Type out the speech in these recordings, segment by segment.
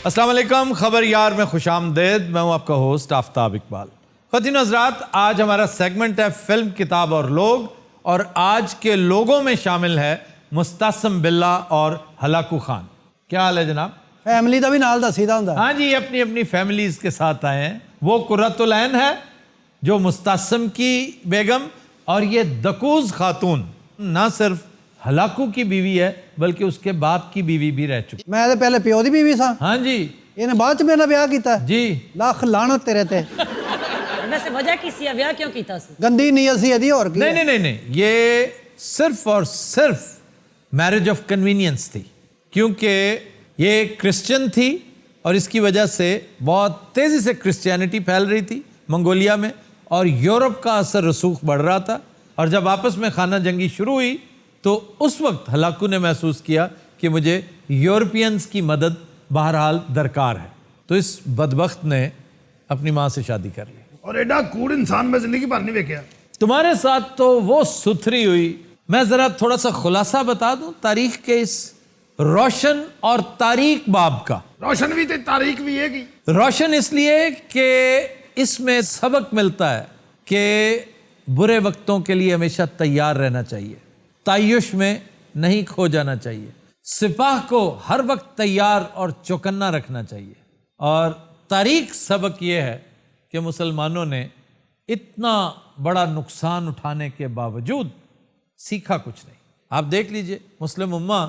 अस्सलाम वालेकुम, खबर यार में खुशामदेद। मैं हूं आपका होस्ट आफ्ताब इकबाल। ख़वातीन हज़रात, आज हमारा सेगमेंट है फिल्म, किताब और लोग, और आज के लोगों में शामिल है मुस्तासिम बिल्ला और हलाकू खान। क्या हाल है जनाब? फैमिली का भी नाल दसीदा हुंदा। हाँ जी, अपनी अपनी फैमिलीज के साथ आए हैं। वो कुर्रतुल ऐन है जो मुस्तासिम की बेगम, और ये दकूज खातून ना सिर्फ हलाकू की बीवी है बल्कि उसके बाप की बीवी भी रह चुकी। मैं तो पहले प्यो दी बीवी सा। हाँ जी। इन्हें बाद च मेरा ब्याह किया जी। लख लानत तेरे ते। वैसे वजह की सी ब्याह क्यों किया सी? गंदी नीयत सी यदी और की नहीं नहीं नहीं नहीं, ये सिर्फ और सिर्फ मैरिज ऑफ कन्वीनियंस थी, क्योंकि ये क्रिश्चियन थी और इसकी वजह से बहुत तेज़ी से क्रिश्चियनिटी फैल रही थी मंगोलिया में, और यूरोप का असर रसूख बढ़ रहा था। और जब आपस में खाना जंगी शुरू हुई तो उस वक्त हलाकू ने महसूस किया कि मुझे यूरोपियंस की मदद बहरहाल दरकार है, तो इस बदबख्त ने अपनी माँ से शादी कर ली। और एडा कूड़ इंसान में जिंदगी भर नहीं देखा। तुम्हारे साथ तो वो सुथरी हुई। मैं जरा थोड़ा सा खुलासा बता दूं तारीख के इस रोशन और तारीख बाब का। रोशन भी थे, तारीख भी है की। रोशन इसलिए कि इसमें सबक मिलता है कि बुरे वक्तों के लिए हमेशा तैयार रहना चाहिए, तायुश में नहीं खो जाना चाहिए, सिपाह को हर वक्त तैयार और चौकन्ना रखना चाहिए। और तारीख सबक ये है कि मुसलमानों ने इतना बड़ा नुकसान उठाने के बावजूद सीखा कुछ नहीं। आप देख लीजिए, मुस्लिम उम्मा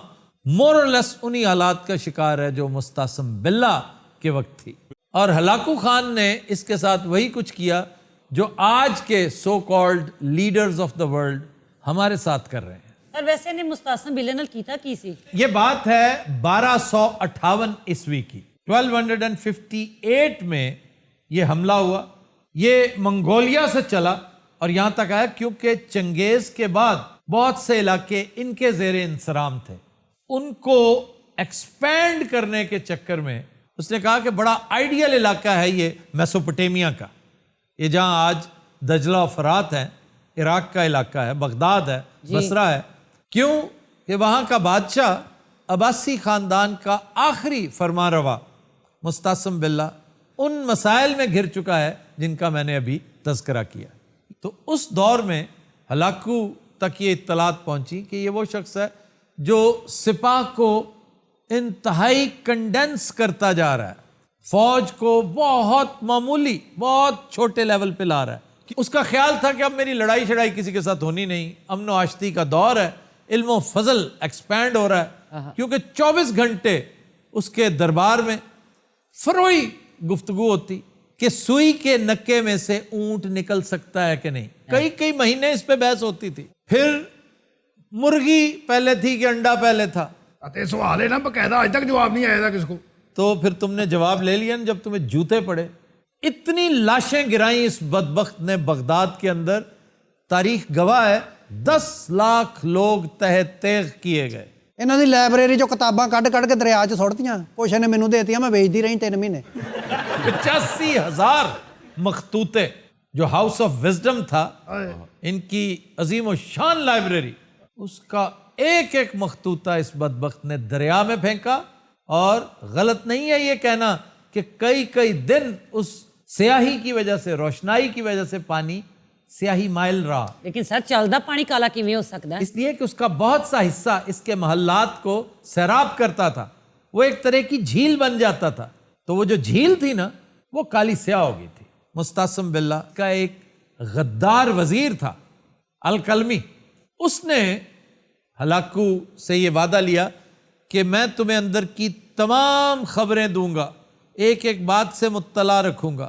मोर और लेस उन्हीं हालात का शिकार है जो मुस्तासिम बिल्ला के वक्त थी, और हलाकू खान ने इसके साथ वही कुछ किया जो आज के so called leaders of the world हमारे साथ कर रहे हैं। पर वैसे ने मुस्तासिम बिल्ला नाल कीता की सी? ये बात है 1258 ईस्वी की। 1258 में ये हमला हुआ। ये मंगोलिया से चला और यहां तक आया क्योंकि चंगेज के बाद बहुत से इलाके इनके जेर इंसराम थे। उनको एक्सपैंड करने के चक्कर में उसने कहा कि बड़ा आइडियल इलाका है ये मेसोपोटामिया का, ये जहां आज दजला और फरात है, इराक का इलाका है, बगदाद है, बसरा है। क्यों कि वहां का बादशाह अब्बासी खानदान का आखिरी फरमारवा मुस्तासिम बिल्ला उन मसाइल में घिर चुका है जिनका मैंने अभी तज़किरा किया। तो उस दौर में हलाकू तक ये इत्तलात पहुंची कि ये वो शख्स है जो सिपाह को इंतहाई कंडेंस करता जा रहा है, फौज को बहुत मामूली, बहुत छोटे लेवल पे ला रहा है। उसका ख्याल था कि अब मेरी लड़ाई शड़ाई किसी के साथ होनी नहीं, अमन व आश्ती का दौर है, इल्म फजल एक्सपैंड हो रहा है, क्योंकि 24 घंटे उसके दरबार में फरोई गुफ्तगू होती कि सुई के नक्के में से ऊंट निकल सकता है कि नहीं। कई कई महीने इस पे बहस होती थी। फिर मुर्गी पहले थी कि अंडा पहले था? अते सवाल है ना, बकायदा आज तक जवाब नहीं आया था किसको। तो फिर तुमने जवाब ले लिया ना जब तुम्हें जूते पड़े। इतनी लाशें गिराई इस बदबख्त ने बगदाद के अंदर, तारीख गवाह है 10 लाख लोग तहे तेग किए गए। इन्हों की लाइब्रेरी चो किताबां कढ़ कढ़ के दरिया च सुट्टियां, कुछ ने मैनू देतियां, मैं बेचती रही 3 महीने। 85,000 मखतूते, जो हाउस ऑफ विजडम था इनकी अजीम और शान लाइब्रेरी, उसका एक एक मखतूता इस बदबख्त ने दरिया में फेंका। और गलत नहीं है ये कहना कि कई कई दिन उस स्याही की वजह से, रोशनाई की वजह से पानी स्याही माइल रहा। लेकिन सर चलदा पानी काला किवें हो सकता है? इसलिए कि उसका बहुत सा हिस्सा इसके महल्लात को सैराब करता था, वो एक तरह की झील बन जाता था। तो वो जो झील थी ना, वो काली स्याह हो गई थी। मुस्तासिम बिल्ला का एक गद्दार वजीर था अल-कलमी, उसने हलाकू से ये वादा लिया कि मैं तुम्हें अंदर की तमाम खबरें दूंगा, एक एक बात से मुत्तला रखूंगा,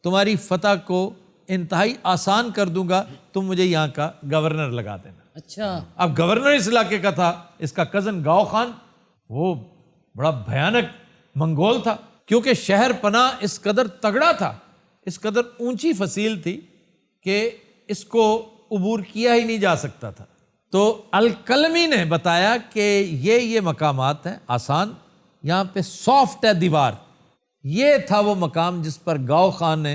तुम्हारी फतह को इंतहाई आसान कर दूंगा, तुम मुझे यहाँ का गवर्नर लगा देना। अच्छा। अब गवर्नर इस इलाके का था इसका कजन गाओ खान, वो बड़ा भयानक मंगोल था, क्योंकि शहर पना इस कदर तगड़ा था, इस कदर ऊंची फसील थी कि इसको उबूर किया ही नहीं जा सकता था। तो अल-कलमी ने बताया कि ये मकामात हैं आसान, यहाँ पे सॉफ्ट है दीवार। ये था वो मकाम जिस पर गाओ खान ने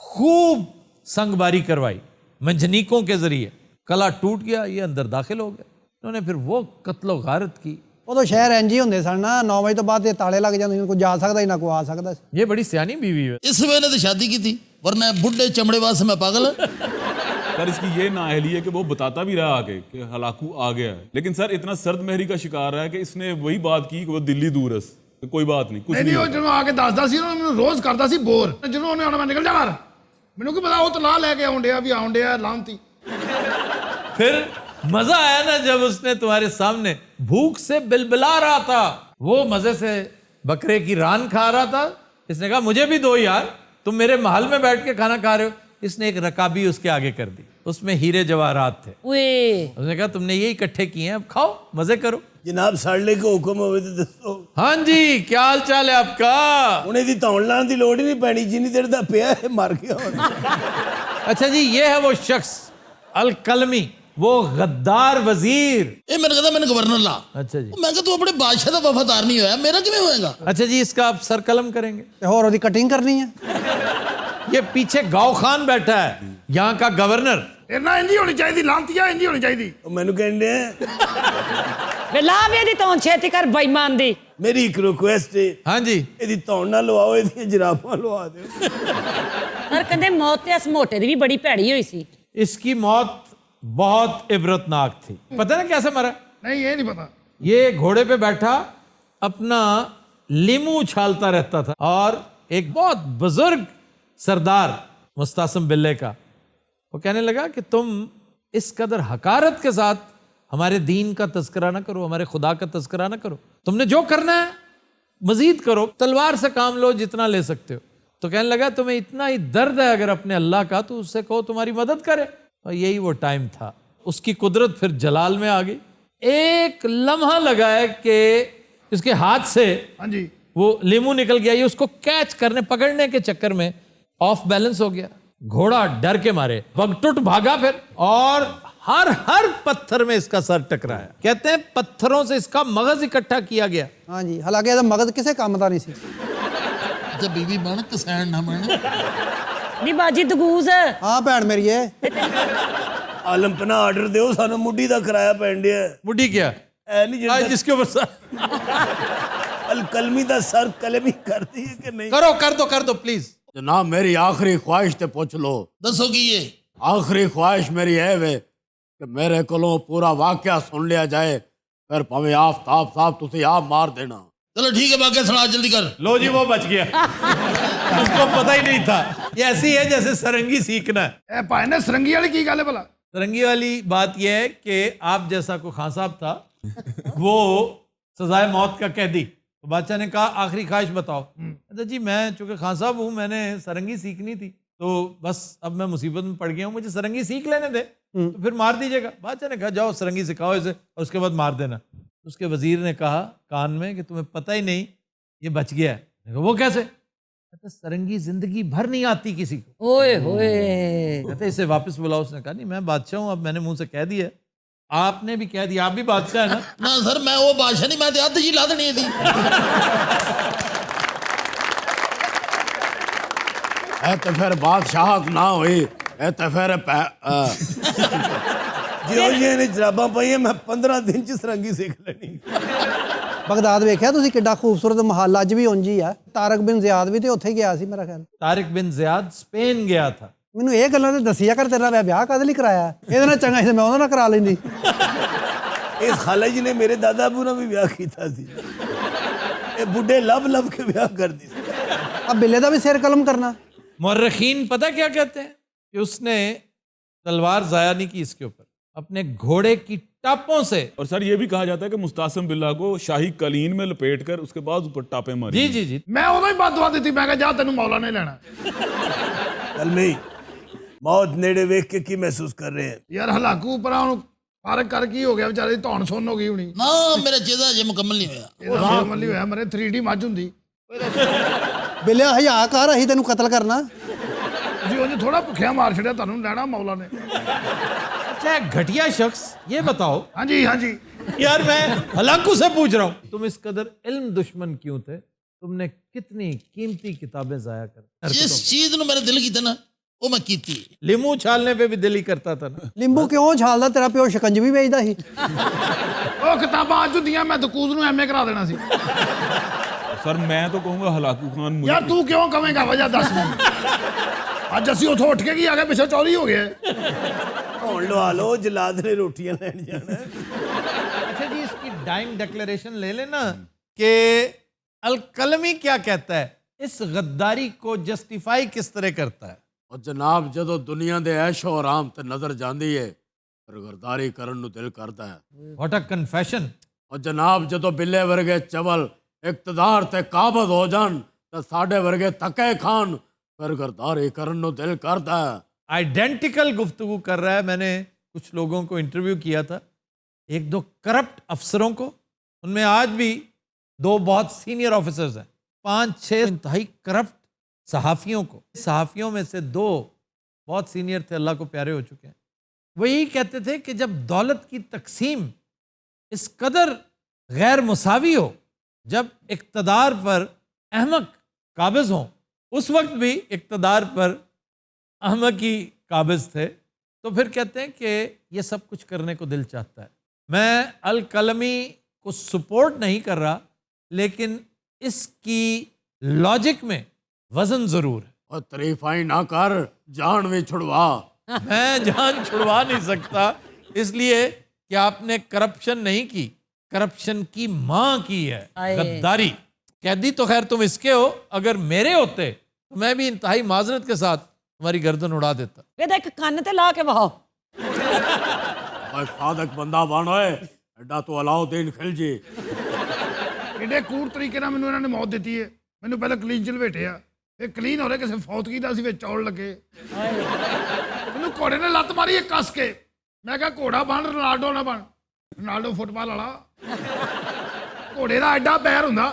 खूब संगबारी करवाई मंजनीकों के जरिए। कला टूट गया, ये अंदर दाखिल हो गया। उन्होंने फिर वो कत्लो गारत की ਉਦੋਂ ਸ਼ਹਿਰ ਇੰਜ ਹੀ ਹੁੰਦੇ ਸਨ ਨਾ 9 ਵਜੇ ਤੋਂ ਬਾਅਦ ਇਹ ਤਾਲੇ ਲੱਗ ਜਾਂਦੇ ਸੀ, ਕੋਈ ਜਾ ਸਕਦਾ ਹੀ ना कोई आ सकता ਸੀ। ये बड़ी सियानी बीवी है। इस वजह ने तो शादी की थी, वरना बुढ़े चमड़े वास में पागल है। सर इसकी ये नाअहली है कि वो बताता भी रहा आगे कि हलाकू आ गया है, लेकिन सर इतना सर्द महरी का शिकार है कि इसने वही बात की कि वो दिल्ली दूर है, कोई बात नहीं, कुछ ਨਹੀਂ नहीं ਉਹ होता। ਜਦੋਂ ਆ ਕੇ ਦੱਸਦਾ ਸੀ ਉਹਨਾਂ ਮੈਨੂੰ ਰੋਜ਼ ਕਰਦਾ ਸੀ ਬੋਰ। ਜਦੋਂ ਉਹਨੇ ਆਉਣਾ ਮੈਂ ਨਿਕਲ ਜਾ ਘਰ, ਮੈਨੂੰ ਕੀ ਪਤਾ ਉਹ ਤਲਾਹ ਲੈ ਕੇ ਆਉਣ ਡਿਆ ਵੀ ਆਉਣ ਡਿਆ ਲਾਂਤੀ। फिर मजा आया ना जब उसने तुम्हारे सामने भूख से बिलबिला रहा था, वो मजे से बकरे की रान खा रहा था। इसने कहा मुझे भी दो यार, तुम मेरे महल में बैठ के खाना खा रहे हो। इसने एक रकाबी उसके आगे कर दी, उसमें हीरे जवाहरात थे। ਓਏ उसने कहा तुमने ये इकट्ठे किए हैं, अब खाओ मजे करो। जनाब साढ़े को हुक्म होवे तो दसो हाँ जी, क्या हाल चाल है आपका? उन्हें दी तौण लाने की लोड़ ही नहीं पैनी, जिन्नी देर दा पिया है मर गया होना। अच्छा जी, ये है वो शख्स अल कलमी, वो गद्दार वजीर। ये मैंने कहता मैंने गवर्नर ला। अच्छा जी, मैं कहता तू अपने बादशाह का वफादार नहीं होया, मेरा किवें होएगा? अच्छा जी, इसका आप सर कलम करेंगे। ਤੇ ਹੋਰ ਉਹਦੀ ਕਟਿੰਗ ਕਰਨੀ ਹੈ। ये पीछे गाँव खान बैठा है, यहाँ का गवर्नर। ਇਹਨਾਂ ਇੰਨੀ ਹੋਣੀ ਚਾਹੀਦੀ, ਲਾਂਤੀਆ ਇੰਨੀ ਹੋਣੀ ਚਾਹੀਦੀ। ਉਹ ਮੈਨੂੰ ਕਹਿੰਦੇ ਵੇ ਲਾ ਵੇ ਦੀ ਤੌਣ ਛੇਤੀ ਕਰ ਬੇਈਮਾਨ ਦੀ। ਮੇਰੀ ਇੱਕ ਰਿਕੁਐਸਟ ਹੈ, हाँ जी, ਇਹਦੀ ਤੌਣ ਨਾ ਲਵਾਓ, ਇਹਦੀਆਂ ਜਰਾਬਾਂ ਲਵਾ ਦਿਓ। ਸਰ ਕਹਿੰਦੇ ਮੌਤ ਤੇ ਇਸ ਮੋਟੇ ਦੀ ਵੀ ਬੜੀ ਭੈੜੀ ਹੋਈ ਸੀ। इसकी मौत बहुत इबरतनाक थी। पता ना कैसे मरा? ਨਹੀਂ ਇਹ ਨਹੀਂ ਪਤਾ। ये घोड़े पे बैठा अपना लीमू उछालता रहता था, और एक बहुत बुजुर्ग सरदार मुस्तासिम बिल्ले का, वो कहने लगा कि तुम इस कदर हकारत के साथ हमारे दीन का तस्करा ना करो, हमारे खुदा का तस्करा ना करो, तुमने जो करना है मजीद करो, तलवार से काम लो जितना ले सकते हो। तो कहने लगा तुम्हें इतना ही दर्द है अगर अपने अल्लाह का, तो उससे कहो तुम्हारी मदद करे। और यही वो टाइम था, उसकी कुदरत फिर जलाल में आ गई। एक लम्हा लगा है कि इसके हाथ से हाँ जी वो लीमू निकल गया, ये उसको कैच करने पकड़ने के चक्कर में ऑफ बैलेंस हो गया। घोड़ा डर के मारे बगटुट भागा फिर, और हर पत्थर में इसका सर टकराया। कहते हैं पत्थरों से इसका मगज इकट्ठा किया गया। ਹਾਂ ਜੀ, ਹਾਲਾਂਕਿ ਇਹਦਾ ਮਗਜ਼ ਕਿਸੇ ਕੰਮ ਦਾ ਨਹੀਂ ਸੀ। अच्छा बीवी बन कसैन ना बन। ਨੀ ਬਾਜੀ ਦਗੂਜ਼ ਹਾਂ ਭੈਣ ਮੇਰੀ ਏ, ਆਲਮ ਪਨਾ ਆਰਡਰ ਦਿਓ, ਸਾਨੂੰ ਮੁੱਢੀ ਦਾ ਕਿਰਾਇਆ ਪੈਣ ਡਿਆ। बुढ़ी क्या ਐ ਨਹੀਂ आज ਜਿਹੜਾ जिसके ऊपर सर ਅਲ ਕਲਮੀ ਦਾ ਸਰ ਕਲਮੀ ਕਰਦੀ ਹੈ ਕਿ ਨਹੀਂ? कर दो प्लीज। जनाब मेरी आखिरी ख्वाहिश ते पूछ लो। दसो की ये आखिरी ख्वाहिश मेरी है वे कि मेरे कोलों पूरा वाकया सुन लिया जाए, फिर भावें आफ्ताब साहब तुसी आप मार देना। चलो ठीक है, बाकी सुना जल्दी कर। लो जी, वो बच गया। उसको पता ही नहीं था। ये ऐसी है जैसे सरंगी सीखना है। ਇਹ ਭਾਈ ਨੇ ਸਰੰਗੀ ਵਾਲੀ ਕੀ ਗੱਲ ਹੈ ਭਲਾ? सरंगी वाली बात यह है कि आप जैसा कोई खान साहब था, वो सजाए मौत का कैदी, तो बादशाह ने कहा आखिरी ख्वाहिश बताओ। अच्छा जी, मैं चूंकि खान साहब हूँ, मैंने सरंगी सीखनी थी, तो बस अब मैं मुसीबत में पड़ गया हूँ, मुझे सरंगी सीख लेने दे, तो फिर मार दीजिएगा। बादशाह ने कहा जाओ सरंगी सिखाओ इसे, और उसके बाद मार देना। उसके वजीर ने कहा कान में कि तुम्हें पता ही नहीं ये बच गया है। मैंने कहा, वो कैसे? कहते सरंगी जिंदगी भर नहीं आती किसी को। ਓਏ ਹੋਏ कहते इसे वापस बुलाओ। उसने कहा नहीं, मैं बादशाह हूँ, अब मैंने मुंह से कह दिया। आपने भी कह दिया, आप भी बादशाह है ना। ना सर मैं वो बादशाह नहीं, मैं तो जी ला देनी थी। ए तो फिर बादशाहत ना हुई, ए तो फिर ਜਿਉਂ ਜਿਹੇ ਨੇ ਜਰਾਬਾਂ ਪਾਈਆਂ, ਮੈਂ 15 ਦਿਨ ਚ ਸਰੰਗੀ ਸਿੱਖ ਲੈਣੀ। ਬਗਦਾਦ ਵੇਖਿਆ ਤੁਸੀਂ ਕਿੱਡਾ ਖੂਬਸੂਰਤ ਮਹੱਲ ਅੱਜ ਵੀ ਉਂਝ ਹੀ ਆ। ਤਾਰਕ ਬਿਨ ਜ਼ਿਆਦ ਵੀ ਤੇ ਉੱਥੇ ਹੀ ਗਿਆ ਸੀ ਮੇਰਾ ਖਿਆਲ। तारिक बिन जियाद स्पेन गया था। ਮੈਨੂੰ ਇਹ ਗੱਲਾਂ ਤੇ ਦੱਸਿਆ ਕਰ, ਤੇਰਾ ਵਿਆਹ ਕਾਹਦੇ ਲਈ ਕਰਾਇਆ? ਇਹਦੇ ਨਾਲ ਚੰਗਾ ਸੀ ਮੈਂ ਉਹਨਾਂ ਨਾਲ ਕਰਾ ਲੈਂਦੀ। ਇਸ ਖਾਲਾ ਜੀ ਨੇ ਮੇਰੇ ਦਾਦਾ ਅਬੂ ਨਾਲ ਵੀ ਵਿਆਹ ਕੀਤਾ ਸੀ। ਇਹ ਬੁੱਢੇ ਲੱਭ ਕੇ ਵਿਆਹ ਕਰਦੀ ਸੀ। ਆ ਬਿੱਲੇ ਦਾ ਵੀ ਸਿਰ ਕਲਮ ਕਰਨਾ। मुर्रखीन पता क्या कहते हैं कि उसने तलवार जाया नहीं की इसके ऊपर, अपने घोड़े की टापों से। और सर ये भी कहा जाता है कि मुस्तासिम बिल्ला को शाही कलीन में लपेट कर उसके बाद ऊपर टापे मारी। जी जी जी, ਮੈਂ ਉਦੋਂ ਹੀ ਬਦਦੁਆ ਦਿੱਤੀ, ਮੈਂ ਕਿਹਾ ਜਾ ਤੈਨੂੰ ਮੌਲਾ ਨੇ ਲੈਣਾ। ਕਲਮੀ ਮੌਤ ਨੇੜੇ ਵੇਖ ਕੇ ਕੀ ਮਹਿਸੂਸ ਕਰ ਰਹੇ हैं? ਯਾਰ ਹਲਾਕੂ ਪਰਾਂ ਨੂੰ ਫਾਰਕ ਕਰ ਕੀ ਹੋ ਗਿਆ, ਵਿਚਾਰੇ ਦੀ ਧੌਣ ਸੁੰਨ ਹੋ ਗਈ ਹੋਣੀ। ना मेरा चेहरा अजे मुकम्मल नहीं होया। ਇਹਦਾ ਮੁਕੰਮਲ ਹੋਇਆ, ਮਰੇ 3D ਮੱਝ ਹੁੰਦੀ। ਬਿੱਲੇ ਹਯਾ ਕਰ, ਅਸੀਂ ਤੈਨੂੰ ਕਤਲ ਕਰਨਾ। ਤੁਸੀਂ ਉਹਨੂੰ ਥੋੜਾ ਭੁੱਖਿਆ ਮਾਰ ਛੜਿਆ, ਤੁਹਾਨੂੰ ਲੈਣਾ ਮੌਲਾ ਨੇ। अच्छा घटिया शख्स, ये बताओ ਹਾਂਜੀ ਹਾਂਜੀ यार, मैं हलाकू से पूछ रहा हूं, तुम इस कदर इल्म दुश्मन क्यों थे? तुमने कितनी कीमती किताबें जाया कर। जिस चीज ਨੂੰ मेरे दिल की ना ਉਹ ਮੈਂ ਕੀਤੀ। लीमू छालने पे भी दिल ही करता था ना। ਲਿੰਬੂ ਕਿਉਂ ਛਾਲਦਾ? ਤੇਰਾ ਪਿਓ ਸ਼ਿਕੰਜਵੀ ਵੇਚਦਾ ਸੀ। ਉਹ ਕਿਤਾਬਾਂ ਅੱਜ ਹੁੰਦੀਆਂ ਮੈਂ ਦਕੂਜ਼ ਨੂੰ ਐਮਏ ਕਰਾ ਦੇਣਾ ਸੀ। सर मैं तो कहूंगा हलाकू खान मुझे ਯਾਰ ਤੂੰ ਕਿਉਂ ਕਵੇਂਗਾ ਵਜ੍ਹਾ ਦੱਸ ਮੈਨੂੰ। ਅੱਜ ਅਸੀਂ ਉੱਥੋਂ ਉੱਠ ਕੇ ਕੀ ਆ ਗਏ ਪਿੱਛੇ ਚੋਰੀ ਹੋ ਗਿਆ। ਹੁਣ ਲਵਾ ਲਓ ਜਲਾਦ ਨੇ ਰੋਟੀਆਂ ਲੈਣ ਜਾਣਾ। अच्छा जी, इसकी डाइंग डिक्लेरेशन ले लेना कि अल-कलमी क्या कहता है, इस गद्दारी को जस्टिफाई किस तरह करता है। और जनाब ਜਦੋਂ ਦੁਨੀਆ ਦੇ ਐਸ਼ੋ ਆਰਾਮ ਤੇ ਨਜ਼ਰ ਜਾਂਦੀ ਹੈ ਫਿਰ ਗਰਦਾਰੀ ਕਰਨ ਨੂੰ ਦਿਲ ਕਰਦਾ ਹੈ। What a confession. और जनाब ਜਦੋਂ ਬਿੱਲੇ ਵਰਗੇ ਚਵਲ ਇਕਤਦਾਰ ਤੇ ਕਾਬਜ਼ ਹੋ ਜਾਣ ਤਾਂ ਸਾਡੇ ਵਰਗੇ ਤੱਕੇ ਖਾਨ ਫਿਰ ਗਰਦਾਰੀ ਕਰਨ ਨੂੰ ਦਿਲ ਕਰਦਾ ਹੈ। आइडेंटिकल गुफ्तगू कर रहा है। मैंने कुछ लोगों को इंटरव्यू किया था, एक दो करप्ट अफसरों को, उनमें आज भी दो बहुत सीनियर ऑफिसर्स हैं, 5-6 इंतहाई करप्ट सहाफ़ियों को, सहाफ़ियों में से 2 बहुत सीनियर थे, अल्लाह को प्यारे हो चुके हैं। वो यही कहते थे कि जब दौलत की तकसीम इस कदर गैर मुसावी हो, जब इक़्तिदार पर अहमक काबिज़ हों, उस वक्त भी इक़्तिदार पर अहमक ही काबिज़ थे, तो फिर कहते हैं कि ये सब कुछ करने को दिल चाहता है। मैं अल-कलमी को सपोर्ट नहीं कर रहा, लेकिन इसकी लॉजिक में वजन ज़रूर है। और तरीफाई ना कर जान भी छुड़वा। मैं जान छुड़वा नहीं सकता, इसलिए कि आपने करप्शन नहीं की, करप्शन की माँ की है, गद्दारी। कैदी तो खैर तुम इसके हो, अगर मेरे होते तो मैं भी इंतहाई माजरत के साथ तुम्हारी गर्दन उड़ा देता। ਇਹਦਾ ਇੱਕ ਕੰਨ ਤੇ ਲਾ ਕੇ ਵਹਾਓ। और साधक बंदा बन होए एडा तो अलाउद्दीन खिलजी। ਕਿਹੜੇ ਕੂੜ ਤਰੀਕੇ ਨਾਲ ਮੈਨੂੰ ਇਹਨਾਂ ਨੇ ਮੌਤ ਦਿੱਤੀ ਹੈ। ਮੈਨੂੰ ਪਹਿਲਾਂ ਕਲੀਨ ਚ ਲਵੇਟਿਆ, ਫਿਰ ਕਲੀਨ ਹੋ ਰਿਹਾ ਕਿਸੇ ਫੌਤਗੀ ਦਾ ਸੀ ਵਿੱਚ ਚੌਲ ਲੱਗੇ। ਮੈਨੂੰ ਘੋੜੇ ਨੇ ਲੱਤ ਮਾਰੀ ਇੱਕ ਕੱਸ ਕੇ। ਮੈਂ ਕਿਹਾ ਘੋੜਾ ਬਣ, ਰੋਨਾਲਡੋ ਨਾ ਬਣ, ਰੋਨਾਲਡੋ ਫੁੱਟਬਾਲ ਵਾਲਾ। ਘੋੜੇ ਦਾ ਐਡਾ ਪੈਰ ਹੁੰਦਾ,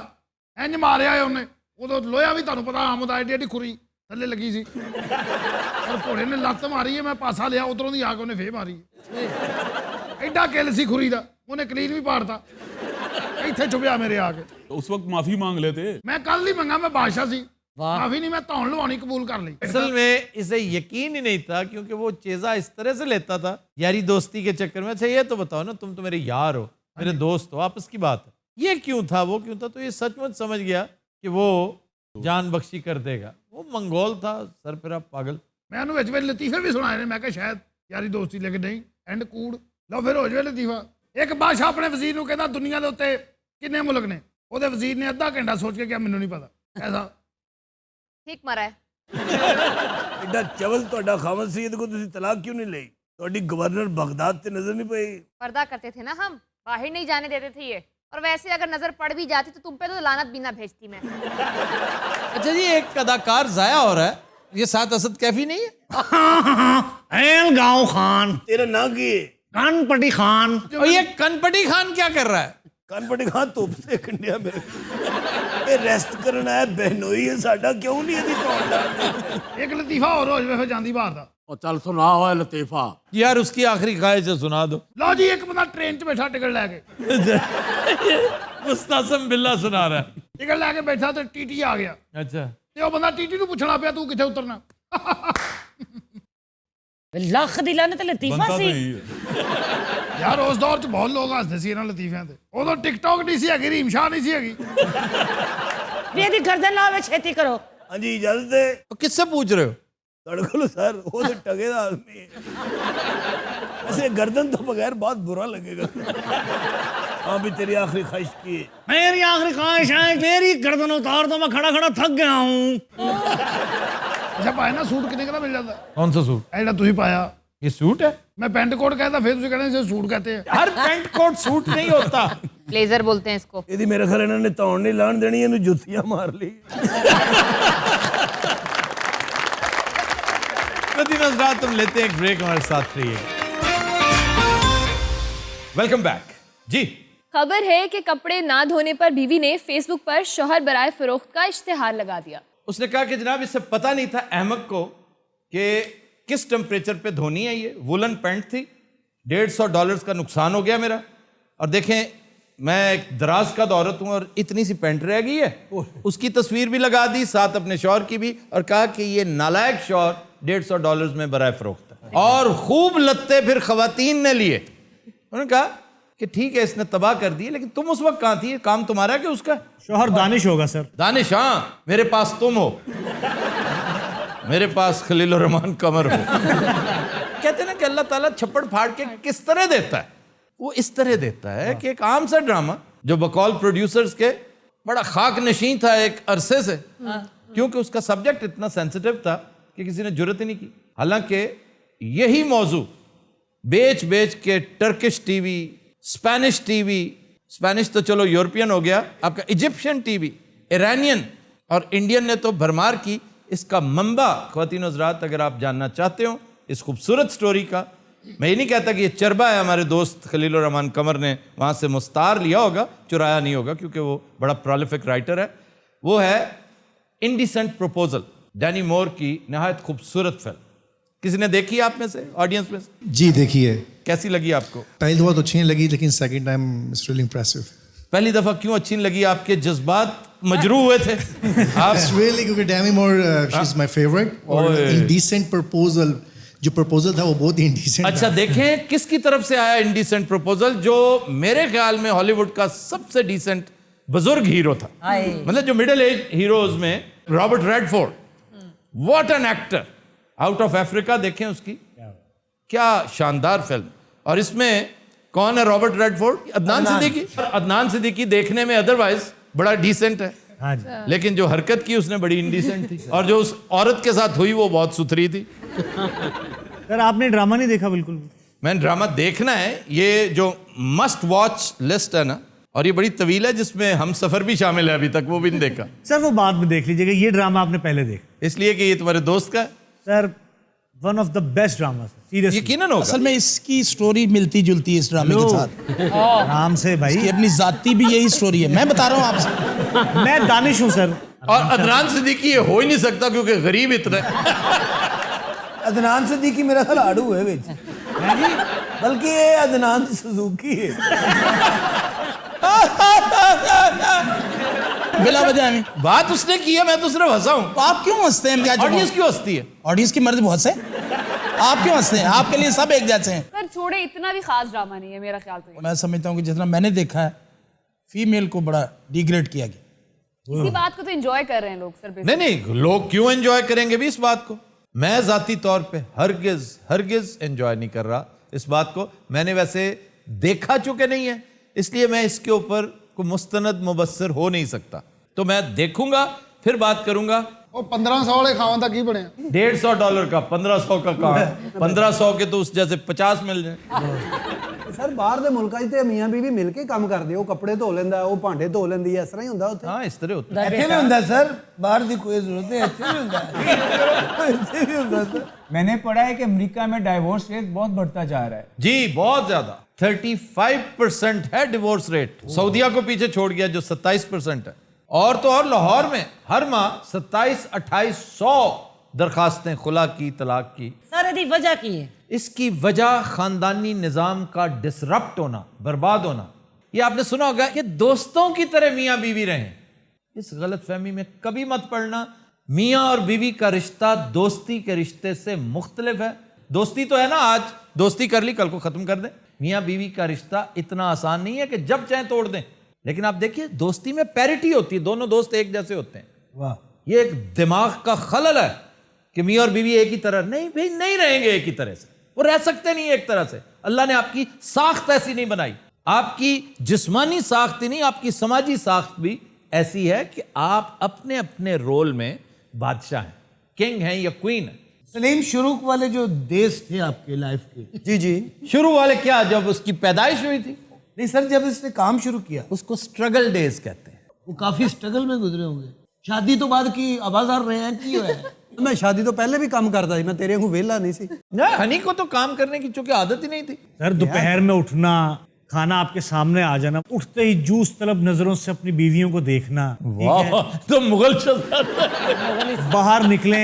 ਇੰਜ ਮਾਰਿਆ ਉਹਨੇ। ਉਦੋਂ ਲੋਹਾ ਵੀ ਤੁਹਾਨੂੰ ਪਤਾ ਆਮ ਦਾ ਐਡੀ ਐਡੀ ਖੁਰੀ ਥੱਲੇ ਲੱਗੀ ਸੀ, ਪਰ ਘੋੜੇ ਨੇ ਲੱਤ ਮਾਰੀ ਹੈ। ਮੈਂ ਪਾਸਾ ਲਿਆ, ਉਧਰੋਂ ਦੀ ਆ ਕੇ ਉਹਨੇ ਫੇਰ ਮਾਰੀ। ਐਡਾ ਕਿੱਲ ਸੀ ਖੁਰੀ ਦਾ, ਉਹਨੇ ਕਲੀਨ ਵੀ ਪਾੜਤਾ। ਇੱਥੇ ਛੁਪਿਆ ਮੇਰੇ ਆ ਕੇ। तो उस वक्त माफी मांग लेते। मैं कल ही मंगा, मैं बादशाह सी, माफी नहीं, मैं तौन लवानी कबूल कर ली। असल में इसे यकीन ही नहीं था, क्योंकि वो चेज़ा इस तरह से लेता था यारी दोस्ती के चक्कर में। अच्छा ये तो बताओ ना, तुम तो मेरे यार हो, मेरे दोस्त हो, आपस की बात है। ये क्यों था, वो क्यों था? तो ये सचमुच समझ गया कि वो जान बख्शी कर देगा। वो मंगोल था, सरफिरा पागल। मैं उन्हें विच विच लतीफे भी सुनाए ने। मैं कहा शायद यारी दोस्ती, लेकिन नहीं, एंड कूड़। लो फिर हो जाए लतीफा। एक बादशाह अपने वजीर ਨੂੰ ਕਹਿੰਦਾ ਦੁਨੀਆ ਦੇ ਉੱਤੇ ਕਿੰਨੇ ਮੁਲਕ ਨੇ। ਉਹਦੇ ਵਜ਼ੀਰ ਨੇ ਅੱਧਾ ਘੰਟਾ ਸੋਚ ਕੇ ਕਿਹਾ ਮੈਨੂੰ ਨਹੀਂ ਪਤਾ। ਐਸਾ ठीक मारा है। ਐਡਾ ਚਵਲ ਤੁਹਾਡਾ ਖਾਮਦ ਸੀ, ਇਹਦੇ ਕੋਲ ਤੁਸੀਂ ਤਲਾਕ ਕਿਉਂ ਨਹੀਂ ਲਈ? ਤੁਹਾਡੀ ਗਵਰਨਰ बगदाद ਤੇ नजर नहीं पई? पर्दा करते थे ना हम, बाहर नहीं जाने देते थे ये। और वैसे अगर नजर पड़ भी जाती तो तुम पे तो लानत भी ना भेजती मैं। अच्छा जी, एक अदाकार जाया हो रहा है, ये साथ असद कैफी नहीं है? गाँव खान तेरा नाम की है? कानपटी खान। और ये कनपटी खान क्या कर रहा है? कानपटी खान धुप से कंडिया में ये रेस्ट करना है। बहनोई है साडा, क्यों नहीं यदि तौड़ ਇੱਕ ਲਤੀਫਾ ਹੋਰ ਹੋ ਜਾਵੇ ਫਿਰ ਜਾਂਦੀ ਬਾਹਰ ਦਾ। और चल सुना हुआ लतीफा। यार उसकी आखिरी ख्वाहिश है, सुना दो। ਲਓ ਜੀ, ਇੱਕ ਬੰਦਾ ਟ੍ਰੇਨ 'ਚ ਬੈਠਾ ਟਿਕਟ ਲੈ ਕੇ। मुस्तासम बिल्ला सुना रहा है। ਟਿਕਟ ਲੈ ਕੇ ਬੈਠਾ ਤੇ ਟੀਟੀ ਆ ਗਿਆ। अच्छा, ਤੇ ਉਹ ਬੰਦਾ ਟੀਟੀ ਨੂੰ ਪੁੱਛਣਾ ਪਿਆ ਤੂੰ ਕਿੱਥੇ ਉਤਰਨਾ। ਲੱਖ ਦੀ ਲਾਨਤ ਲਤੀਫਾ बनता तो ਸੀ। यही है। ਯਾਰ ਉਸ ਦੌਰ 'ਚ ਬਹੁਤ ਲੋਕ ਹੱਸਦੇ ਸੀ ਇਹਨਾਂ ਲਤੀਫਿਆਂ ਤੇ। ਉਦੋਂ ਟਿਕਟੌਕ ਨਹੀਂ ਸੀ ਹੈਗੀ, ਰੀਮ ਸ਼ਾਹ ਨਹੀਂ ਸੀ ਹੈਗੀ। ਵੀ ਇਹਦੀ ਗਰਦਨ ਲਾਵੇ, ਛੇਤੀ ਕਰੋ। हाँ जी इजाजत है। तो किससे पूछ रहे हो? तड़को सर वो तो टगे दा आदमी है। ऐसे गर्दन तो बगैर बहुत बुरा लगेगा। हाँ भी तेरी आखिरी ख्वाहिश की है? मेरी आखिरी ख्वाहिश है मेरी गर्दन उतार दो, मैं खड़ा खड़ा थक गया हूँ। ਅੱਛਾ ਪਾਇਆ ਨਾ ਸੂਟ ਕਿੰਨੇ ਦਾ ਮਿਲ ਜਾਂਦਾ? कौन सा सूट? ਇਹ ਜਿਹੜਾ ਤੁਸੀਂ ਪਾਇਆ। ये सूट है? मैं पेंट कोट कहता, फिर तुझे कहना इसे सूट कहते हैं। हर पेंट कोट सूट नहीं होता। ब्लेजर बोलते हैं इसको। ਇਹਦੀ ਮੇਰੇ ਖਿਆਲ ਇਹਨਾਂ ਨੇ ਤੌਣ ਨਹੀਂ ਲਾਣ ਦੇਣੀ, ਇਹਨੂੰ ਜੁੱਤੀਆਂ ਮਾਰ ਲਈ। नज़रात तुम लेते हैं एक ब्रेक, हमारे साथ रहिए। वेलकम बैक जी। खबर है कि कपड़े ना धोने पर बीवी ने फेसबुक पर शौहर बराए फरोख्त का इश्तिहार लगा दिया। उसने कहा कि जनाब इसे पता नहीं था अहमद को कि किस टेम्परेचर पे धोनी है। ये वुलन पैंट थी, $150 का नुकसान हो गया मेरा। और देखें, मैं एक दराज का औरत हूँ और इतनी सी पैंट रह गई है। उसकी तस्वीर भी लगा दी, साथ अपने शौहर की भी, और कहा कि ये नालायक शौहर $150 में बराए फरोख्त है। और खूब लत्ते फिर खवातीन ने लिए। उन्होंने कहा कि ठीक है इसने तबाह कर दिए, लेकिन तुम उस वक्त कहाँ थी? काम तुम्हारा है कि उसका? शोहर दानिश होगा सर। दानिश, हाँ, मेरे पास तुम हो, मेरे पास खलील रहमान कमर हो। कहते ना कि अल्लाह ताला छप्पड़ फाड़ के किस तरह देता है, वो इस तरह देता है कि एक आम सा ड्रामा जो बकौल प्रोड्यूसर्स के बड़ा खाक नशीं था एक अरसे से, क्योंकि उसका सब्जेक्ट इतना सेंसिटिव था कि किसी ने जुर्रत ही नहीं की। हालांकि यही मौजू बेच बेच के Turkish TV, Spanish TV, Spanish तो चलो यूरोपियन हो गया, आपका इजिप्शियन टीवी, ईरानियन और इंडियन ने तो भरमार की। इसका मंबा ख्वातीन हज़रात अगर आप जानना चाहते हो इस खूबसूरत स्टोरी का, मैं ये नहीं कहता कि ये चरबा है, हमारे दोस्त खलील रहमान कमर ने वहाँ से मुस्तार लिया होगा, चुराया नहीं होगा, क्योंकि वो बड़ा प्रोलिफिक राइटर है। वो है इंडिसेंट प्रपोजल, डैनी मूर की नहायत खूबसूरत फिल्म। किसी ने देखी आप में से, ऑडियंस में से? जी देखिए। कैसी लगी आपको? पहली दफा तो अच्छी नहीं लगी, लेकिन second time it's really impressive. पहली दफा क्यों अच्छी नहीं लगी? आपके जज्बात मजरू हुए थे आप? इट्स रियली, क्योंकि Demi Moore she is my favourite, और इंडिसेंट प्रपोजल जो प्रपोजल था वो बहुत ही इंडिसेंट। अच्छा, देखें किसकी तरफ से आया इंडिसेंट प्रपोजल, जो मेरे ख्याल में हॉलीवुड का सबसे डिसेंट बुजुर्ग हीरो था। मतलब जो मिडिल एज हीरोज में Robert Redford, what an actor, out of Africa देखें उसकी क्या शानदार फिल्म। और इसमें कौन है रॉबर्ट रेडफोर्ड? अदनान सिद्दीकी। अदनान सिद्दीकी देखने में अदरवाइज बड़ा डिसेंट है, हाँ जी, लेकिन जो हरकत की उसने बड़ी इंडिसेंट थी, और जो उस औरत के साथ हुई वो बहुत सुथरी थी। सर आपने ड्रामा नहीं देखा बिल्कुल भी? मैंने ड्रामा देखना है, ये जो मस्ट वॉच लिस्ट है ना, और ये बड़ी तवील है, जिसमें हम सफर भी शामिल है, अभी तक वो भी नहीं देखा। सर वो बाद में देख लीजिएगा, ये ड्रामा आपने पहले देखा। इसलिए कि ये तुम्हारे दोस्त का है? Sir one of the best drama, seriously. यकीनन होगा। असल में इसकी स्टोरी मिलती जुलती है इस ड्रामे के साथ। आराम से भाई, इसकी अपनी जाती भी यही स्टोरी है, मैं बता रहा हूँ आपसे। मैं दानिश हूँ सर। और अदनान सिद्दीकी ये हो ही नहीं सकता, क्योंकि गरीब इतना है। अदनान सिद्दीकी मेरा ख्याल आड़ू है विच, बल्कि ये अदनान सुजुकी है। बिला वजह में बात उसने की है, मैं तो सिर्फ हंसा हूं। आप क्यों हंसते हैं? क्या ऑडियंस क्यों हंसती है? ऑडियंस की मर्जी बहुत से, आप क्यों हंसते हैं? आपके लिए सब एक जैसे हैं। सर छोड़े, इतना भी खास ड्रामा नहीं है मेरा ख्याल तो। मैं समझता हूँ कि जितना मैंने देखा है, फीमेल को बड़ा डिग्रेड किया गया। इसी बात को तो एंजॉय कर रहे हैं लोग सर। नहीं नहीं, लोग क्यों एंजॉय करेंगे भी इस बात को? मैं जाती तौर पे हरगिज एंजॉय नहीं कर रहा इस बात को। मैंने वैसे देखा चुके नहीं है, इसलिए मैं इसके ऊपर को मुस्तनद मुबस्सिर हो नहीं सकता। तो मैं देखूंगा फिर बात करूंगा। ਉਹ 1500 ਵਾਲੇ ਖਾਵਾਂ ਦਾ ਕੀ ਬਣਿਆ? $150 का 1500 का काम, 1500 के तो उस जैसे 50 मिल जाए। ਸਰ ਬਾਹਰ ਦੇ ਮੁਲਕਾਂ 'ਚ ਤੇ ਮੀਆਂ ਬੀਵੀ ਮਿਲ ਕੇ ਕੰਮ ਕਰਦੇ, ਉਹ ਕੱਪੜੇ ਧੋ ਲੈਂਦਾ, ਉਹ ਭਾਂਡੇ ਧੋ ਲੈਂਦੀ ਹੈ, ਇਸ ਤਰ੍ਹਾਂ ਹੀ ਹੁੰਦਾ ਉੱਥੇ। हाँ, इस तरह होता है। ਇੱਥੇ ਵੀ ਹੁੰਦਾ ਸਰ, ਬਾਹਰ ਦੀ ਕੋਈ ਜ਼ਰੂरत नहीं, ਇੱਥੇ भी ਹੁੰਦਾ है। ਇੱਥੇ भी ਹੁੰਦਾ सर। मैंने पढ़ा है कि अमेरिका में डाइवोर्स रेट बहुत बढ़ता जा रहा है। जी बहुत ज्यादा, 35% है डिवोर्स रेट। सऊदीया को पीछे छोड़ गया जो 27% है। और तो और लाहौर में हर माह 27-2800 दरखास्तें खुला की, तलाक की। सर इसकी वजह की है? इसकी वजह खानदानी निजाम का डिसरप्ट होना, बर्बाद होना। ये आपने सुना होगा कि दोस्तों की तरह मियाँ बीवी रहें। इस गलत फहमी में कभी मत पड़ना। मियाँ और बीवी का रिश्ता दोस्ती के रिश्ते से मुख्तलिफ है। दोस्ती तो है ना, आज दोस्ती कर ली कल को खत्म कर दें। मियाँ बीवी का रिश्ता इतना आसान नहीं है कि जब चाहे तोड़ दें। लेकिन आप देखिए दोस्ती में पैरिटी होती है, दोनों दोस्त एक जैसे होते हैं। वाह, ये एक दिमाग का खलल है कि मियाँ और बीवी एक ही तरह नहीं, भाई नहीं रहेंगे एक ही तरह से, वो रह सकते नहीं एक तरह से। अल्लाह ने आपकी साख्त ऐसी नहीं बनाई। आपकी जिस्मानी साख्त ही नहीं, आपकी समाजी साख्त भी ऐसी है कि आप अपने अपने रोल में बादशाह हैं, किंग हैं या क्वीन है। सलीम, शुरू वाले जो देश थे आपके लाइफ के, जी जी, शुरू वाले क्या, जब उसकी पैदाइश हुई थी? नहीं सर, जब इसने काम शुरू किया उसको स्ट्रगल डेज कहते हैं। वो काफी स्ट्रगल में गुजरे होंगे। शादी तो बाद की आवाज आ रहे हैं की है। मैं शादी तो पहले भी काम करता थी, मैं तेरे को वेला नहीं सी। हनी को तो काम करने की चूंकि आदत ही नहीं थी। सर दोपहर में उठना, खाना आपके सामने आ जाना, उठते ही जूस तलब नजरों से अपनी बीवियों को देखना। वाह, तो मुगल बाहर निकले,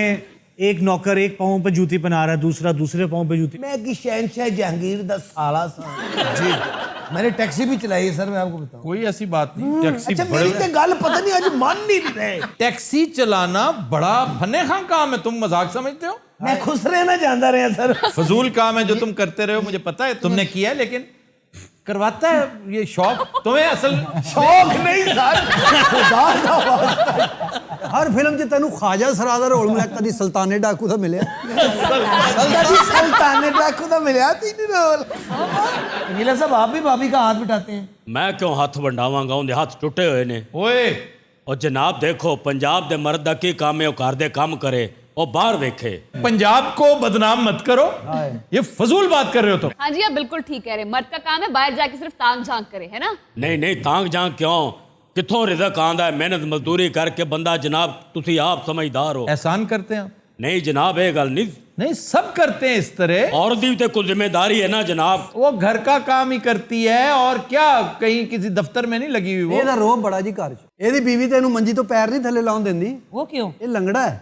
एक नौकर एक पाँव पे जूती पहना रहा है, दूसरा दूसरे पाँव पे जूती। मैं की शहनशाह जहांगीर दा साला सा जी, मैंने टैक्सी भी चलाई है सर, मैं आपको बताऊं। कोई ऐसी बात नहीं। टैक्सी अच्छा, मेरी तो गल पता नहीं आज मान नहीं रहे। टैक्सी चलाना बड़ा फने खां काम है, तुम मजाक समझते हो? मैं खुश रहना जानता रहा सर। फजूल काम है जो तुम करते रहे हो, मुझे पता है तुमने किया है, लेकिन करवाता है ये शौक तुम्हें। असल शौक नहीं सर, खुदा दा वास्ता। हर फिल्म 'ਚ ਤੈਨੂੰ ख्वाजा सरा ਦਾ ਰੋਲ ਮਿਲਿਆ, ਕਦੀ ਸੁਲਤਾਨੇ ਡਾਕੂ ਦਾ ਮਿਲਿਆ। सुल्तान डाकू का मिला 3 रोल। नीला साहब आप भी भाभी का हाथ बिठाते हैं? मैं क्यों हथ वंडावांगा, उनके हथ टुटे हुए ने। ओए और जनाब देखो, पंजाब दे मर्द दा की काम है, घर दे काम करे और बाहर वेखे। पंजाब को बदनाम मत करो, ये फजूल बात कर रहे हो तुम। हाँ जी, आप बिल्कुल ठीक कह रहे हैं। मर्द का काम है बाहर जाके सिर्फ तांग झांक करे, है ना? नहीं नहीं, तांग झांक क्यों, किथों रिजक आंदा है, मेहनत मजदूरी करके बंदा। जनाब तुसी आप समझदार हो। एहसान करते हैं नहीं जनाब, ये गल नहीं। नहीं, सब करते हैं इस तरह। औरत दी तो कुछ जिम्मेदारी है ना जनाब। वो घर का काम ही करती है, और क्या कहीं किसी दफ्तर में नहीं लगी हुई वो। ਇਹਦਾ ਰੋਬ ਬੜਾ ਜੀ ਘਰ 'ਚ। ਇਹਦੀ ਬੀਵੀ ਤੇ ਇਹਨੂੰ ਮੰਜੀ ਤੋਂ ਪੈਰ ਨਹੀਂ ਥੱਲੇ ਲਾਉਣ ਦਿੰਦੀ। वो क्यों? ਇਹ ਲੰਗੜਾ ਹੈ।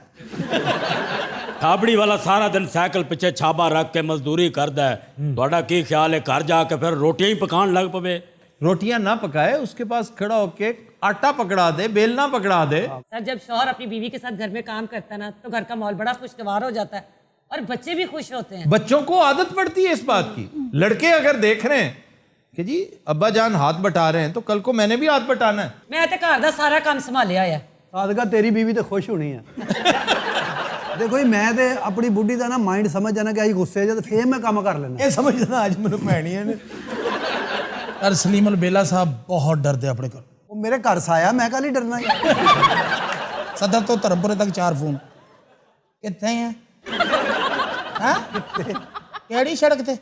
थाबड़ी वाला सारा दिन साइकिल पीछे छाबा रख के मजदूरी करदा है। ਤੁਹਾਡਾ ਕੀ ख्याल है घर जाके फिर रोटियां ही पकान लग पवे? रोटियां ना पकाए, उसके पास खड़ा होके आटा पकड़ा दे, बेलना पकड़ा दे। सर, जब शौहर अपनी बीवी के साथ घर में काम करता है ना, तो घर का माहौल बड़ा खुशगवार हो जाता है और बच्चे भी खुश होते हैं। बच्चों को आदत पड़ती है इस बात की। लड़के अगर देख रहे हैं कि जी अब्बा जान हाथ बटा रहे हैं, तो कल को मैंने भी हाथ बटाना है। मैं तो घर का सारा काम संभालिया है। ਸਾਦਕਾ ਤੇਰੀ ਬੀਵੀ ਤੇ ਖੁਸ਼ ਹੋਣੀ ਆ। ਦੇਖੋ ਜੀ, ਮੈਂ ਤੇ ਆਪਣੀ ਬੁੱਢੀ ਦਾ ਨਾ ਮਾਈਂਡ ਸਮਝ ਜਾਣਾ ਕਿ ਆਈ ਗੁੱਸੇ 'ਚ, ਤੇ ਫੇਰ ਮੈਂ ਕੰਮ ਕਰ ਲੈਣਾ। ਇਹ ਸਮਝਦਾ ਅੱਜ ਮੈਨੂੰ ਪੈਣੀ ਹੈ। सर सलीम अल बेला साहब बहुत डरते अपने घर। ਉਹ ਮੇਰੇ ਘਰ ਸਾਇਆ, मैं काली डरना यार। सदर तो धर्मपुरे तक 4 फोन। कितने हैं? हाँ? केड़ी सड़क थे?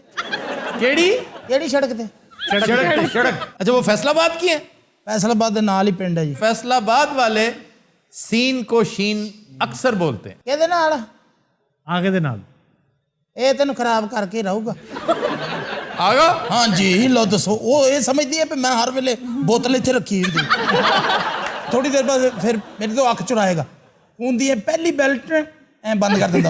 केड़ी सड़क थे? सड़क। अच्छा, वो फैसलाबाद की है? फैसलाबाद दे नाल ही पिंड है जी। फैसलाबाद वाले सीन को शीन अक्सर बोलते हैं। कहते नाल आगे दे नाल ये तेन खराब करके रहूगा। आगा? हाँ जी, लो दसो। वो ये समझती है मैं हर वेले बोतल इत्थे रखी हुई। थोड़ी देर बाद फिर मेरी तो अख चुराएगा, खून दी पहली बेल्ट ऐ बंद कर देता।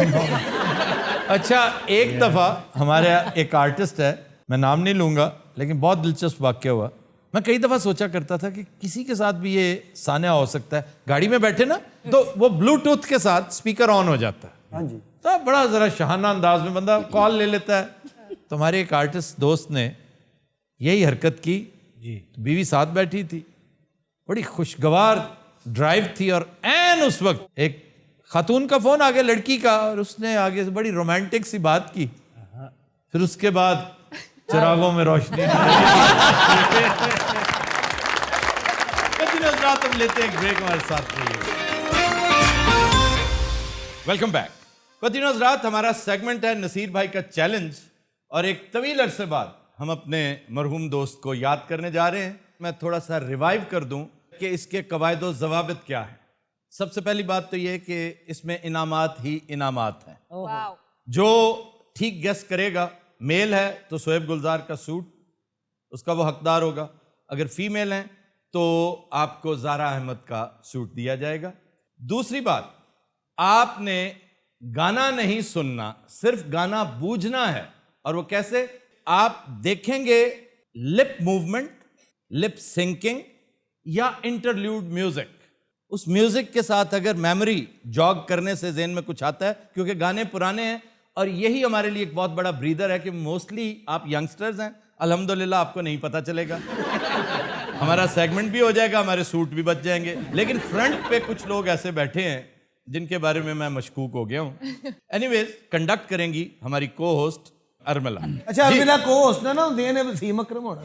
अच्छा, एक दफ़ा हमारे एक आर्टिस्ट है, मैं नाम नहीं लूँगा, लेकिन बहुत दिलचस्प वाक्य हुआ। मैं कई दफ़ा सोचा करता था कि किसी के साथ भी ये सान्या हो सकता है। गाड़ी में बैठे ना, तो वो ब्लूटूथ के साथ स्पीकर ऑन हो जाता है। हाँ जी। तो बड़ा ज़रा शहाना अंदाज में बंदा कॉल ले लेता है। तो हमारे एक आर्टिस्ट दोस्त ने यही हरकत की जी। तो बीवी साथ बैठी थी, बड़ी खुशगवार ड्राइव थी, और ऐन उस वक्त एक खातून का फोन आ गया, लड़की का, और उसने आगे से बड़ी रोमांटिक सी बात की। फिर उसके बाद चिरागों में रोशनी। तुम लेते एक ब्रेक, हमारे साथ वेलकम बैक। कतिनोज रात हमारा सेगमेंट है नसीर भाई का चैलेंज, और एक तवील अरसे बाद हम अपने मरहूम दोस्त को याद करने जा रहे हैं। मैं थोड़ा सा रिवाइव कर दूं कि इसके कवायद ज़वाबित क्या है। सबसे पहली बात तो यह कि इसमें इनामात ही इनामात हैं। जो ठीक गेस करेगा, मेल है तो शोएब गुलजार का सूट, उसका वो हकदार होगा। अगर फीमेल हैं तो आपको ज़ारा अहमद का सूट दिया जाएगा। दूसरी बात, आपने गाना नहीं सुनना, सिर्फ गाना बूझना है। और वो कैसे? आप देखेंगे लिप मूवमेंट, लिप सिंकिंग या इंटरल्यूड म्यूजिक। उस म्यूजिक के साथ अगर मेमोरी जॉग करने से ज़हन में कुछ आता है, क्योंकि गाने पुराने हैं, और यही हमारे लिए एक बहुत बड़ा ब्रीदर है कि मोस्टली आप यंगस्टर्स हैं, अल्हम्दुलिल्लाह आपको नहीं पता चलेगा। हमारा सेगमेंट भी हो जाएगा, हमारे सूट भी बच जाएंगे। लेकिन फ्रंट पे कुछ लोग ऐसे बैठे हैं जिनके बारे में मैं मशकूक हो गया हूं। एनीवेज, कंडक्ट करेंगी हमारी को होस्ट अरमला। अच्छा, अरमला को होस्ट ना ਹੁੰਦੇ ਨੇ ਵਸੀਮ ਅਕਰਮ ਹੋਣਾ।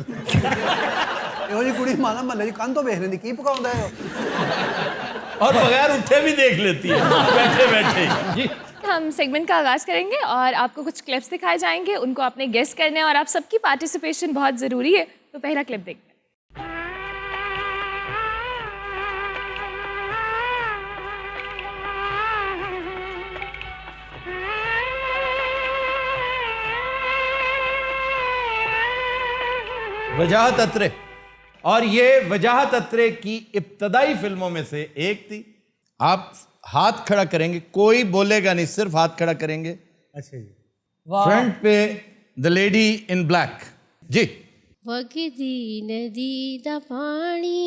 ਇਹੋ ਜੀ ਕੁੜੀ ਮਾਲਾ ਮਹੱਲੇ 'ਚ ਕੰਨ ਤੋਂ ਵੇਖ ਲੈਂਦੀ, ਕੀ ਪਕਾਉਂਦਾ ਹੈ और बगैर उठे भी देख लेती है बैठे बैठे जी। हम सेगमेंट का आगाज़ करेंगे और आपको कुछ क्लिप्स दिखाए जाएंगे, उनको आपने गेस करना है और आप सबकी पार्टिसिपेशन बहुत ज़रूरी है। तो पहला क्लिप देखते हैं। वजाहत अत्रे, और ये वजाहत अत्रे की इब्तदाई फिल्मों में से एक थी। आप हाथ खड़ा करेंगे, कोई बोलेगा नहीं, सिर्फ हाथ खड़ा करेंगे। अच्छा जी। फ्रंट पे द लेडी इन ब्लैक जी। वगदी नदी दा पानी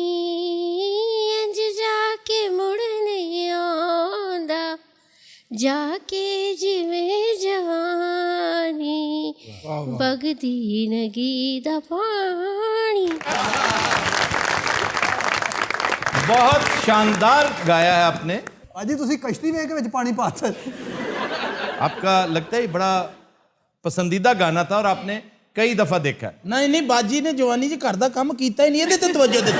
इंज जाके मुड़ नहीं आंदा, जाके जिवे जवानी बगदी नगी दा पानी। बहुत शानदार गाया है आपने। अजी तुसी कश्ती में के विच पानी पाता। आपका लगता है बड़ा पसंदीदा गाना था और आपने कई दफा देखा है। नहीं नहीं, बाजी ने जवानी जी घर दा काम कीता ही नहीं, ਇਹਦੇ ਤੇ तवज्जो दी।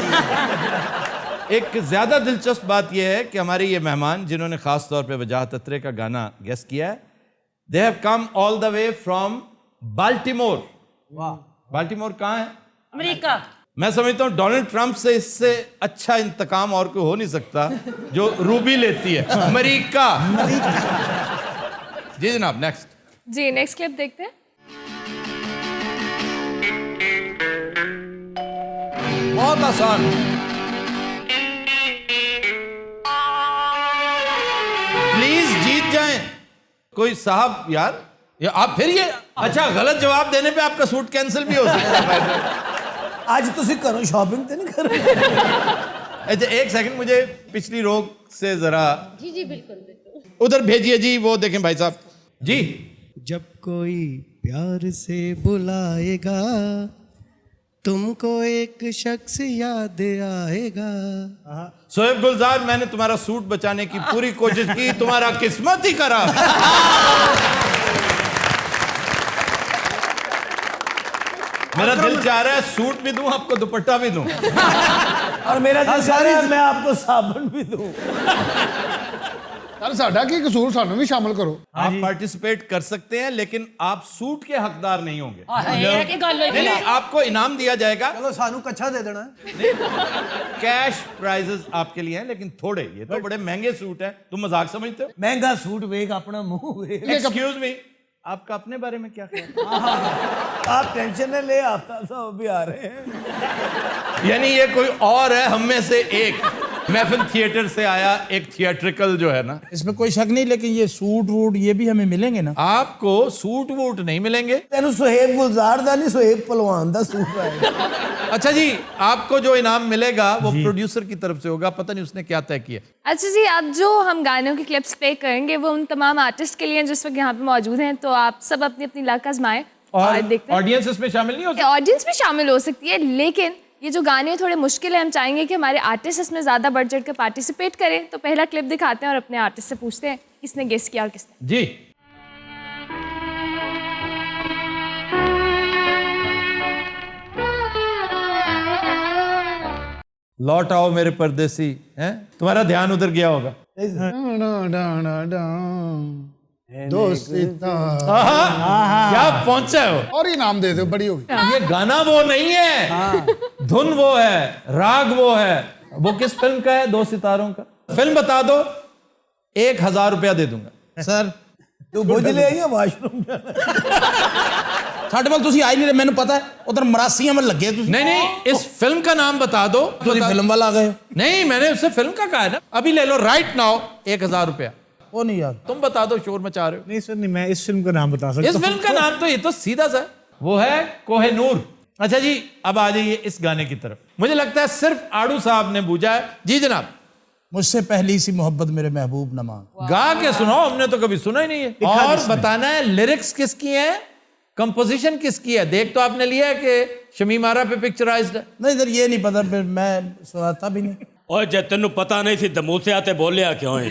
एक ज्यादा दिलचस्प बात यह है कि हमारे ये मेहमान जिन्होंने खास तौर पे वजाहत अत्रे का गाना गेस किया है, they have come all the way from Baltimore. वाह, बाल्टीमोर कहाँ है? अमेरिका। मैं समझता हूँ डोनाल्ड ट्रंप से इससे अच्छा इंतकाम और कोई हो नहीं सकता जो रूबी लेती है। अमेरिका। जी जनाब, नेक्स्ट। जी नेक्स्ट क्लिप देखते हैं। बहुत आसान। प्लीज जीत जाएं। कोई साहब यार, या आप फिर ये अच्छा गलत जवाब देने पे आपका सूट कैंसिल भी हो सकता है। आज तुसी करो शॉपिंग तो नहीं करो। अच्छा एक सेकंड, मुझे पिछली रोक से जरा जी जी बिल्कुल बिल्कुल। उधर भेजिए जी, वो देखें भाई साहब जी। जब कोई प्यार से बुलाएगा तुमको एक शख्स याद आएगा। शोएब गुलजार, मैंने तुम्हारा सूट बचाने की पूरी कोशिश की, तुम्हारा किस्मत ही खराब। मेरा दिल चाह रहा है सूट भी दूं आपको, दुपट्टा भी दूं। और मेरा दिल चाह रहा है मैं आपको साबुन भी दूं। यार साडा की कसूर, सानू भी शामिल करो। आप पार्टिसिपेट कर सकते हैं लेकिन आप सूट के हकदार नहीं होंगे। नहीं, नहीं, आपको इनाम दिया जाएगा। चलो सानू कच्छा दे देना है। कैश प्राइजेस आपके लिए हैं लेकिन थोड़े, ये तो बड़े महंगे सूट हैं। तुम मजाक समझते हो? महंगा सूट वेख अपना मुंह वेख। एक्सक्यूज मी, आपका अपने बारे में क्या ख्याल? आप टेंशन न ले, आफ्ताब साहब भी आ रहे हैं। यानी ये कोई और है हम में से एक। महफिल थिएटर से आया एक थिएट्रिकल जो है ना, इसमें कोई शक नहीं, लेकिन ये सूट वूट ये भी हमें मिलेंगे ना? आपको सूट वूट नहीं मिलेंगे। तेन सुहेब गुलजार दा नहीं, सुहेब पहलवान दा सूट आएगा। अच्छा जी, आपको जो इनाम मिलेगा वो प्रोड्यूसर की तरफ से होगा, पता नहीं उसने क्या तय किया। अच्छा जी, आप जो हम गानों की क्लिप्स प्ले करेंगे वो उन तमाम आर्टिस्ट के लिए जिस वक्त यहाँ पे मौजूद हैं, तो आप सब अपनी अपनी लक आजमाएं और देखते हैं। ऑडियंस इसमें शामिल नहीं हो सकती? ऑडियंस भी शामिल हो सकती है, लेकिन ये जो गाने थोड़े मुश्किल है, हम चाहेंगे कि हमारे आर्टिस्ट इसमें ज़्यादा बढ़ चढ़ कर पार्टिसिपेट करें। तो पहला क्लिप दिखाते हैं और अपने आर्टिस्ट से पूछते हैं किसने गेस किया और किसने। जी लौट आओ मेरे परदेसी, हैं? तुम्हारा ध्यान उधर गया होगा। क्या पहुंचा हो? और इनाम दे दो, बड़ी होगी। ये गाना वो नहीं है, धुन वो है, राग वो है। वो किस फिल्म का है? दो सितारों का। फिल्म बता दो, 1000 रुपया दे दूंगा। सर तू बुझ ले या वाशरूम ਸਾਡੇ ਵੱਲ ਤੁਸੀਂ ਆਈ ਨਹੀਂ ਰਹੇ, ਮੈਨੂੰ ਪਤਾ ਹੈ ਉਧਰ ਮਰਾਸੀਆਂ में लगे ਤੁਸੀਂ। नहीं नहीं, इस फिल्म का नाम बता दो। ਤੁਸੀਂ फिल्म वाला आ गए हो। नहीं, मैंने उससे फिल्म का कहा है ना। अभी ले लो राइट नाउ 1000 रुपया। वो नहीं यार, तुम बता दो, शोर मचा रहे हो। नहीं सर, नहीं, मैं इस फिल्म का नाम बता सकता इस हूँ। फिल्म का नाम तो ये तो सीधा सा है, वो है कोहिनूर। अच्छा जी, अब आ जाइए इस गाने की तरफ। मुझे लगता है सिर्फ आड़ू साहब ने बूझा है। जी जनाब। मुझसे पहली सी मोहब्बत मेरे महबूब न मांग। गा के सुनाओ, हमने तो कभी सुना ही नहीं है। और बताना है लिरिक्स किसकी है, कंपोजिशन किसकी है। देख तो आपने लिया है कि शमीम आरा पे पिक्चराइज्ड है। नहीं सर, ये नहीं पता, फिर मैं सुनाता भी नहीं। और जब तेन पता नहीं थी दमूसे आते बोलिया क्यों है?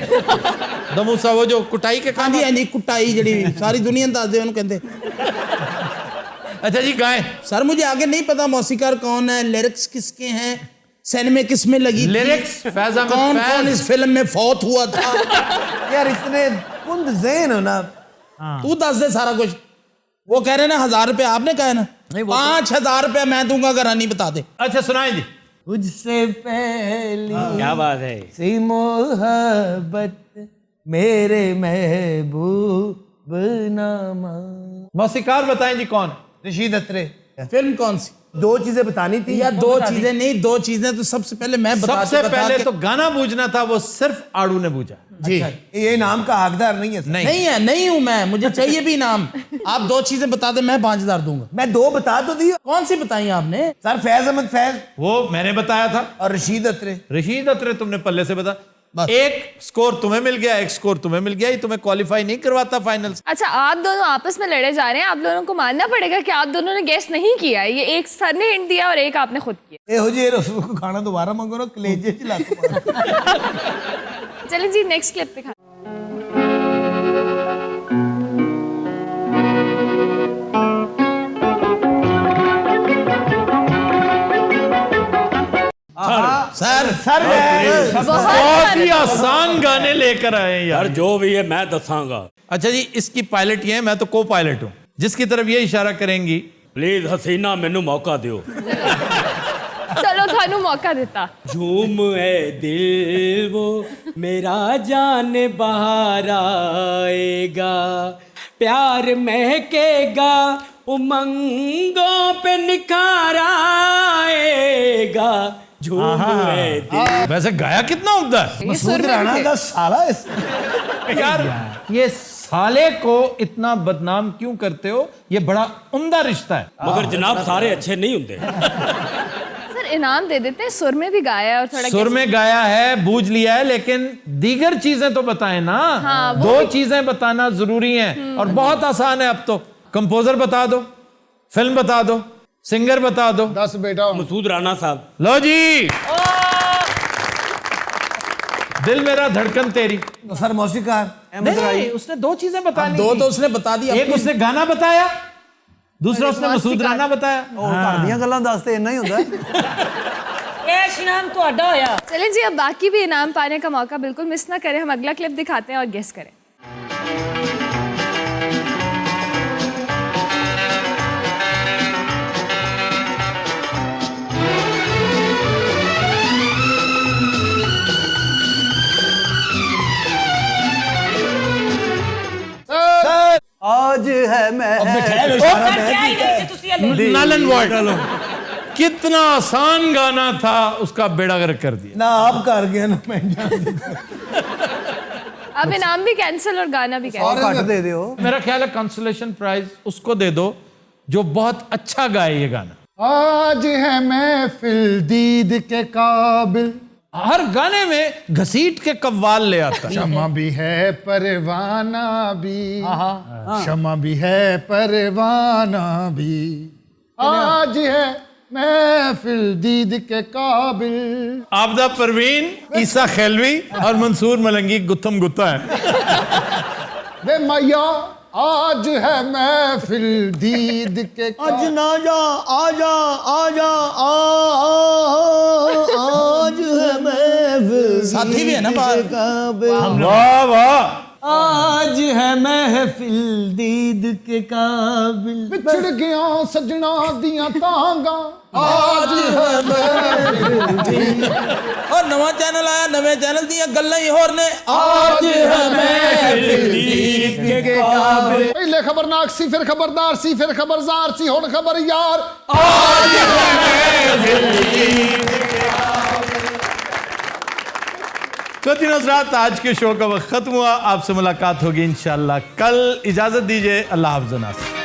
दमूसा वो जो कुटाई के काम है नहीं, कुटाई जड़ी सारी दुनिया दस दे उन्होंने कहते। अच्छा जी गाएं। सर मुझे आगे नहीं पता मौसीकार कौन है, लिरिक्स किसके हैं, सिनेमा किस में लगी, लिरिक्स फैज अहमद कौन फैज। कौन इस फिल्म में फौत हुआ था। यार इतने कुंद ज़हन हो ना। तू दस दे सारा कुछ। वो कह रहे ना 1000 रुपए, आपने कहा है ना 5000 रुपए मैं दूंगा अगर नहीं बता दे। अच्छा सुनाएं जी। तुझसे पहली क्या बात है सी मोहब्बत मेरे महबूब नामा। मौसीकार बताएं जी कौन? रशीद अत्रे। फिल्म कौन सी? दो चीजें बतानी थी या दो चीजें नहीं, दो चीजें तो सबसे पहले मैं बता सबसे पहले तो गाना बूझना था, वो सिर्फ आड़ू ने बूझा। जी ये इनाम का हकदार नहीं है। नहीं है, नहीं हूं मैं, मुझे चाहिए भी इनाम। आप दो चीजें बता दे, मैं 5000 दूंगा। मैं दो बता तो दी। कौन सी बताई आपने? सर फैज अहमद फैज, वो मैंने बताया था। और रशीद अत्रे। रशीद अत्रे तुमने पल्ले से बता। एक स्कोर तुम्हें मिल गया, एक स्कोर तुम्हें मिल गया, ये तुम्हें क्वालिफाई नहीं करवाता फाइनल। अच्छा, आप दोनों आपस में लड़े जा रहे हैं, आप दोनों को मानना पड़ेगा कि आप दोनों ने गेस नहीं किया। ये एक सर ने हिंट दिया और एक आपने खुद किया। ਇਹੋ ਜਿਹੇ ਰਸੂਲ को खाना दोबारा मंगो ना, कलेजे च लत मारो। चलिए जी, नेक्स्ट क्लिप दिखा। सर बहुत ही आसान गाने लेकर आए हैं यार। जो भी है मैं दसांगा। अच्छा जी, इसकी पायलट ये है, मैं तो को पायलट हूँ। जिसकी तरफ ये इशारा करेंगी, प्लीज हसीना मैनू मौका दियो। चलो थानू मौका देता। झूम है दिल वो मेरा जान बाहर आएगा, प्यार महकेगा उमंगों पे निखार आएगा। झूम है दिल। वैसे गाया कितना उम्दा है। मसूद राणा का साला यार ये साले को इतना बदनाम क्यों करते हो? ये बड़ा उम्दा रिश्ता है। मगर जनाब सारे अच्छे नहीं होते। सर इनाम दे देते हैं, सुर में भी गाया है और थोड़ा सुर में गाया है, बूझ लिया है, लेकिन दीगर चीजें तो बताएं ना। हाँ, दो चीजें बताना जरूरी हैं और बहुत आसान है अब तो। कंपोजर बता दो, फिल्म बता दो, सिंगर बता दो। 10 बेटा मसूद राणा साहब। लो जी, दिल मेरा धड़कन तेरी। सर मौसीकार नहीं, उसने दो चीजें बतानी। दो तो उसने बता दी। एक उसने गाना बताया, दूसरा उसने मसूद राणा बताया। ਘਰ ਦੀਆਂ ਗੱਲਾਂ ਦੱਸਦੇ ਇੰਨਾ ਹੀ ਹੁੰਦਾ। कैश इनाम ਤੁਹਾਡਾ ਹੋਇਆ। चलें जी, अब बाकी भी इनाम पाने का मौका बिल्कुल मिस ना करें। हम अगला क्लिप दिखाते हैं और गेस करें। आज है मैं नल एंड वॉइड। कितना आसान गाना था, उसका बेड़ा गर्क कर दिया। ना आप कर गया ना मैं अब इनाम भी कैंसिल और गाना भी कैंसिल। घट दे दो। मेरा ख्याल है कंसोलेशन प्राइज उसको दे दो जो बहुत अच्छा गाए ये गाना। आज है महफिल दीद के काबिल। हर गाने में घसीट के कव्वाल ले आता है। शमा भी है परवाना भी, शमा भी है परवाना भी, आज है महफिल दीद के काबिल। आबदा परवीन, ईसा खैलवी और मंसूर मलंगी गुत्थम गुत्ता है। वे मैया आज है महफिल दीद के आज ना जा आजा आजा आज है महफिल साथी भी है ना बाहर। वाह वाह। आज है महफिल दीद के काबिल। बिछड़ गया सजना दियां तांगा, आज है महफिल। और नवा चैनल आया, नवे चैनल दियां गल्लां ही होर ने। आज है महफिल दीद के काबिल। पहले खबरनाक सी, फिर खबरदार सी, फिर खबरदार सी, हुण खबर यार। आज है महफिल दीद के काबिल। तो तीनों रात आज के शो का वक्त खत्म हुआ। आपसे मुलाकात होगी इंशाल्लाह कल। इजाजत दीजिए, अल्लाह हाफ़िज़।